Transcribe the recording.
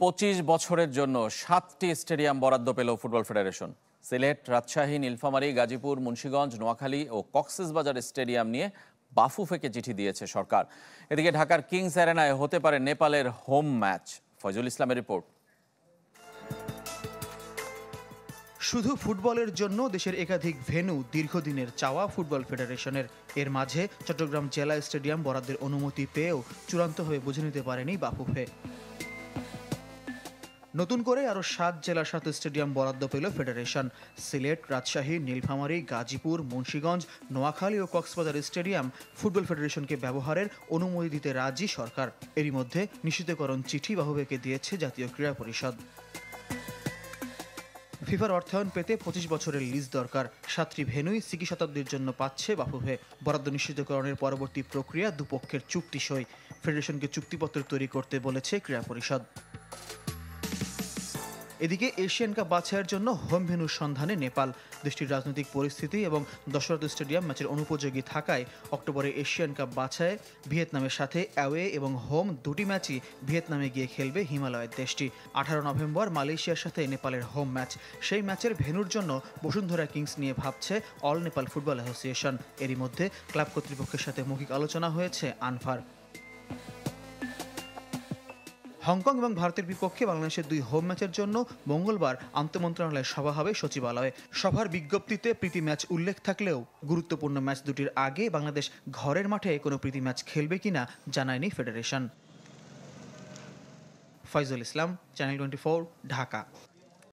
25 বছরের জন্য 7টি স্টেডিয়াম বরাদ্দ পেল ফুটবল ফেডারেশন। সিলেট, রাজশাহী, নীলফামারী, গাজীপুর, মুন্সিগঞ্জ, নোয়াখালী ও কক্সবাজার স্টেডিয়াম নিয়ে বাফুফেকে চিঠি দিয়েছে সরকার। এদিকে ঢাকার কিংস অ্যারেনায় হতে পারে নেপালের হোম ম্যাচ। ফয়জুল ইসলামের রিপোর্ট। শুধু ফুটবলের জন্য দেশের একাধিক ভেন্যু দীর্ঘদিনের চাওয়া ফুটবল ফেডারেশনের। এর মাঝে চট্টগ্রাম জেলা স্টেডিয়াম বরাদ্দের অনুমতি পেয়েও চূড়ান্তভাবে বুঝে নিতে পারেনি বাফুফে। নতুন করে আরও 7 জেলার 7 স্টেডিয়াম বরাদ্দ পেল ফেডারেশন। সিলেট, রাজশাহী, নীলফামারী, গাজীপুর, মুন্সিগঞ্জ, নোয়াখালী ও কক্সবাজার স্টেডিয়াম ফুটবল ফেডারেশনকে ব্যবহারের অনুমতি দিতে রাজি সরকার। এরই মধ্যে নিশ্চিতকরণ চিঠি বাফুফেকে দিয়েছে জাতীয় ক্রীড়া পরিষদ। ফিফার অর্থায়ন পেতে 25 বছরের লিজ দরকার। 7টি ভেন্যুই সিকি শতাব্দীর জন্য পাচ্ছে বাফুফে। বরাদ্দ নিশ্চিতকরণের পরবর্তী প্রক্রিয়া দুপক্ষের চুক্তি সই। ফেডারেশনকে চুক্তিপত্র তৈরি করতে বলেছে ক্রীড়া পরিষদ। এদিকে এশিয়ান কাপ বাছাইয়ের জন্য হোম ভেন্যুর সন্ধানে নেপাল। দেশটির রাজনৈতিক পরিস্থিতি এবং দশরথ স্টেডিয়াম ম্যাচের অনুপযোগী থাকায় অক্টোবরে এশিয়ান কাপ বাছাইয়ে ভিয়েতনামের সাথে অ্যাওয়ে এবং হোম দুটি ম্যাচই ভিয়েতনামে গিয়ে খেলবে হিমালয়ের দেশটি। 18 নভেম্বর মালয়েশিয়ার সাথে নেপালের হোম ম্যাচ। সেই ম্যাচের ভেন্যুর জন্য বসুন্ধরা কিংস নিয়ে ভাবছে অল নেপাল ফুটবল অ্যাসোসিয়েশন। এরই মধ্যে ক্লাব কর্তৃপক্ষের সাথে মৌখিক আলোচনা হয়েছে আনফার। হংকং এবং ভারতের বিপক্ষে বাংলাদেশের 2 হোম ম্যাচের জন্য মঙ্গলবার আন্তঃমন্ত্রণালয়ের সভা হবে সচিবালয়ে। সভার বিজ্ঞপ্তিতে প্রীতি ম্যাচ উল্লেখ থাকলেও গুরুত্বপূর্ণ ম্যাচ দুটির আগে বাংলাদেশ ঘরের মাঠে কোনো প্রীতি ম্যাচ খেলবে কিনা জানায়নি ফেডারেশন। ফয়জুল ইসলাম, চ্যানেল 24, ঢাকা।